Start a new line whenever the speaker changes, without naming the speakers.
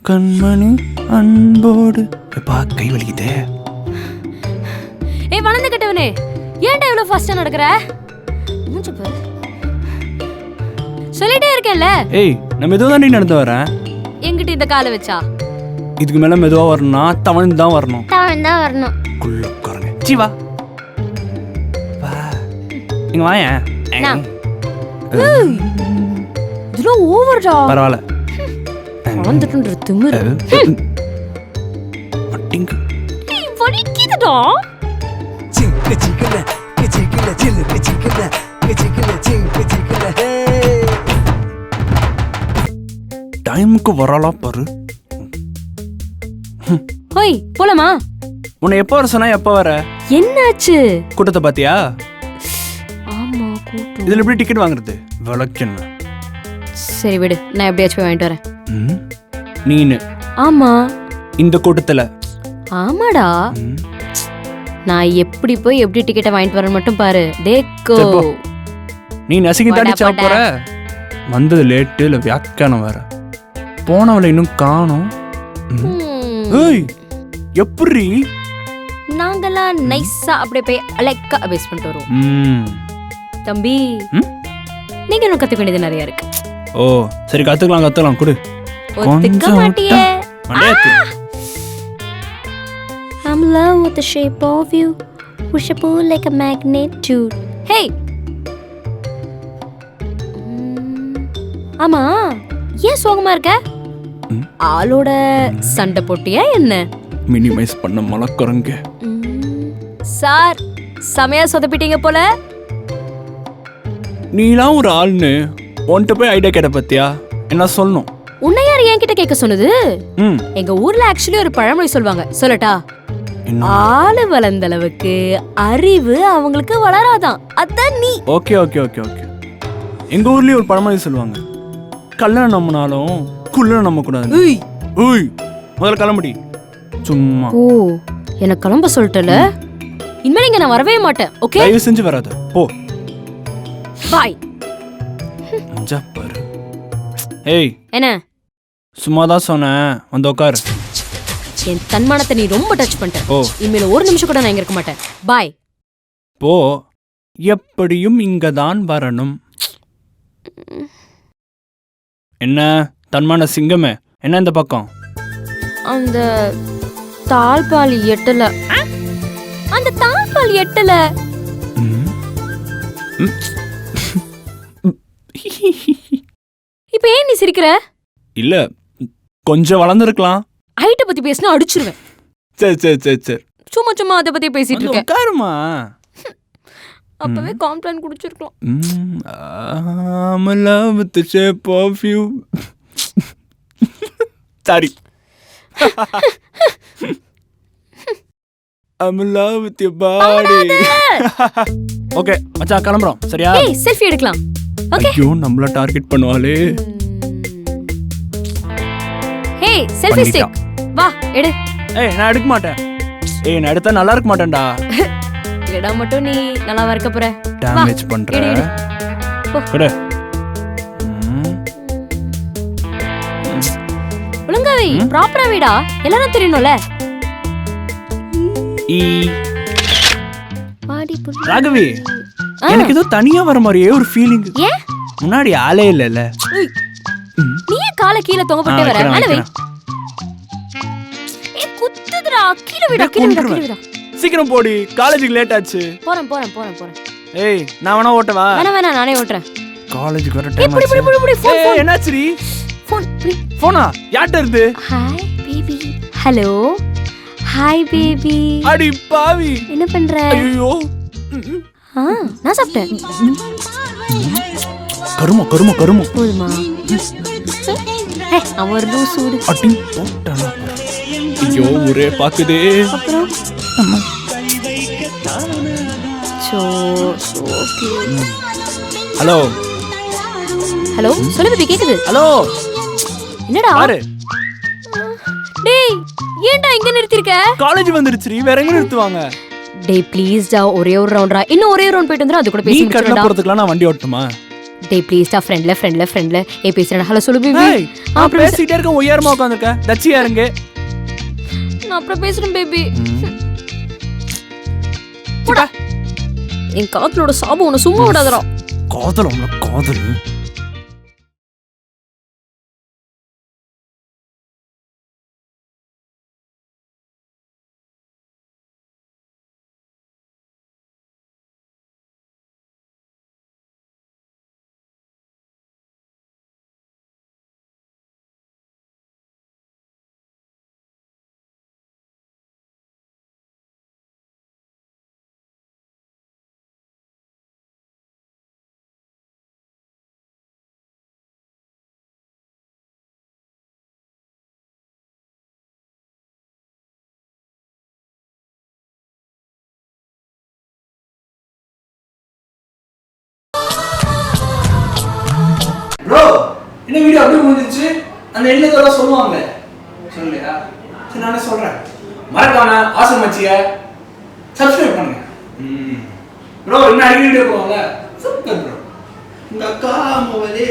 கண்மணி அன்போடு எப்பா கை வலிக்குதே.
ஏய் வளர்ந்து கட்டவனே, ஏன்டா இவ்வளவு ஃபாஸ்டா நடக்கற? மூஞ்ச பாரு. சொல்லிட்டே இருக்கேன்ல.
ஏய் நான் மெதுவா தான் நடந்து வரேன்.
எங்கிட்ட இந்த காலை வச்சா
இதுக்கு மேல மெதுவா வரணும்னா தவழ்ந்து தான் வரணும்.
குள்ள
உட்காருங்க. ஜீவா வா இங்க வாயேன்.
இதெல்லாம் ஓவர்டா.
பரவாயில்ல
வந்துட்டுன்ற திமிரு.
மட்டிங்க
ஏய் வலிக்குதுடா.
சிங்க சிங்கல சிங்கல சிங்க சிங்கல சிங்கல சிங்க சிங்கல ஹே
டைமுக்கு வரலா பாரு.
ஹோய் போலாமா?
உன்னை எப்போ வர சொன்னா எப்போ வர?
என்னாச்சு?
கூட்டத்தை பாத்தியா?
ஆமா கூட்டம்.
இதுல எப்படி டிக்கெட் வாங்குறது? விளக்கென்ன.
சரி விடு, நான் எப்படியாச்சும் போய் வாங்கிட்டு வரேன்.
நீனு
ஆமா
இந்த கூட்டத்துல?
ஆமாடா. நான் எப்படி போய் எப்படி டிக்கெட்டை வாங்கிட்டு வரேன் மட்டும் பாரு. தேக்கோ
சரி, போ. நீ நசுக்கி தாண்டி
போடா,
சாப்பிட வந்தது லேட்டு இல்ல வியாக்கியானம் வேற. போனவளை இன்னும் காணோம். ஏய் எப்படி?
நாங்கெல்லாம் நைஸா அப்படியே போய் அலைக்கா பேஸ் பண்ணிட்டு வருவோம். தம்பி நீங்க இன்னும் கத்துக்க வேண்டியது நிறைய இருக்கு.
ஓ சரி கத்துக்கலாம் கொடு.
ஒத்துக்க மாட்டியே.
மண்டையாத்து.
I'm in love with the shape of you. Push a pull like a magnet dude. Hey. ஆமா ஏன் சோகமா இருக்க? ஆளோட சண்டை போட்டியா என்ன?
மினிமைஸ் பண்ண மலக்குறங்க.
சார் சமையா சொதப்பிட்டீங்க போல.
நீலாம் ஒரு ஆள்னு உன்கிட்ட போய் ஐடியா கேட்ட பத்தியா? என்ன சொல்லணும்?
உன்னை யார் என்கிட்ட கேட்க சொன்னது? எங்க ஊர்ல ஆக்சுவலி ஒரு பழமொழி சொல்வாங்க, சொல்லட்டா? ஆளு வளர்ந்த அளவுக்கு அறிவு அவங்களுக்கு வளராதான். அதான் நீ.
ஓகே எங்க ஊர்லயும் ஒரு பழமொழி சொல்லுவாங்க, கல்யாணம் நம்பினாலும் குள்ள நம்ப கூடாது. முதல்ல கிளம்புடி. சும்மா
ஓ எனக்கு கிளம்ப சொல்லிட்டல. இனிமேல் இங்க நான் வரவே மாட்டேன். ஓகே
தயவு செஞ்சு வராத போ.
பாய்.
மஞ்சா பாரு. ஏய்
என்ன?
சும்மா தான் சொன்னேன், வந்து உட்காரு.
என் தன்மானத்தை நீ ரொம்ப டச் பண்ணிட்ட.
ஓ
இனிமேல் ஒரு நிமிஷம் கூட நான் இங்க இருக்க மாட்டேன். பாய்.
போ. எப்படியும் இங்க தான் வரணும். என்ன தன்மான சிங்கமே, என்ன இந்த பக்கம்?
அந்த தாழ்பால் எட்டல. அந்த தாழ்பால் எட்டல. இப்ப ஏன் நீ சிரிக்கிற?
இல்ல கொஞ்சம் வளர்ந்துருக்கலாம்.
ஹைட்ட பத்தி பேசினா அடிச்சிருவேன்.
சரி
சும்மா அதை பத்தி பேசிட்டு இருக்கேன்.
உட்காருமா.
அப்பவே Complan குடிச்சிருக்கலாம்.
I'm in love with the shape of you. Sorry. I'm in love with your body. Okay மச்சான் கிளம்புறோம். சரியா?
ஏய் செல்ஃபி எடுக்கலாம். ஓகே.
ஐயோ நம்மள டார்கெட் பண்ணுவாளே.
ஹே செல்ஃபி ஸ்டிக் வா எடு.
ஏய் நான் எடுக்க மாட்டேன். ஏய் நான் எடுத்தா நல்லா இருக்க மாட்டேன்டா.
எடா மட்டும் நீ நல்லா இருக்க போற.
டேமேஜ் பண்ற. கொடு.
ஒழுங்கா வை. ப்ராப்பரா வைடா. எல்லாரும் தெரியணும்ல.
ராகவி எனக்கு ஏதோ தனியா வர மாதிரியே ஒரு ஃபீலிங்.
ஏன்?
முன்னாடி ஆளே இல்லல.
நீ காலை கீழ தொங்க போட்டு வர. மேல வை. ஏ குத்துதுடா. கீழ விடா.
சீக்கிரம் போடி, காலேஜுக்கு லேட் ஆச்சு.
போறேன்.
ஏய் நான் வேணா ஓட்டவா?
வேணா நானே ஓட்றேன்.
காலேஜுக்கு வர டைம்
ஆச்சு. புடி ஃபோன்.
என்னாச்சுடி?
ஃபோன்.
போனா யார்ட்ட இருந்து?
Hi baby. Hello hi baby.
அடி பாவி
என்ன பண்ற?
ஐயோ
நான் சாப்பிட்டேன்.
கருமோ
போதுமா? அவர் சூடு
அடி போட்டானா? ஐயோ ஒரே பாக்குதே.
அப்புறம்
ஹலோ
சொல்லு பேபி, கேக்குது?
ஹலோ
என்னடா?
பாரு.
டேய் ஏன்டா இங்க நிறுத்திருக்க?
காலேஜ் வந்துருச்சுடி, வேற எங்க நிறுத்துவாங்க?
டேய் ப்ளீஸ் டா, ஒரே ஒரு ரவுண்ட்ரா. இன்னும் ஒரே ரவுண்ட் போயிட்டு வந்தா அது கூட
நீ
பேசி
கட்டல
முடிச்சடா.
போறதுக்குலாம் நான் வண்டி ஓட்டணுமா?
டேய் ப்ளீஸ்டா ஃப்ரெண்ட்ல ஏ பேசுறேன் ஹலோ சொல்லு பேபி
ஏய், நான் பேசிட்டே இருக்க உயரமா உட்காந்துருக்க தச்சியா இருங்க.
நான் அப்புறம் பேசுறேன் பேபி
சிக்கா
என் காதலோட சாபம் உன்னை சும்மா விடாதடா
காதல் காதல்.
ப்ரோ என்ன வீடியோ அப்படியே முடிஞ்சிச்சு. அந்த எண்ணத்தோட சொல்லுவாங்க சொல்லலையா? சரி நானே சொல்றேன். மறக்காம ஆசை மச்சிய சப்ஸ்கிரைப் பண்ணுங்க. ப்ரோ இன்னும் அடிக்கடி வீடியோ போவாங்க. Super bro. உங்க அக்கா மொபைலே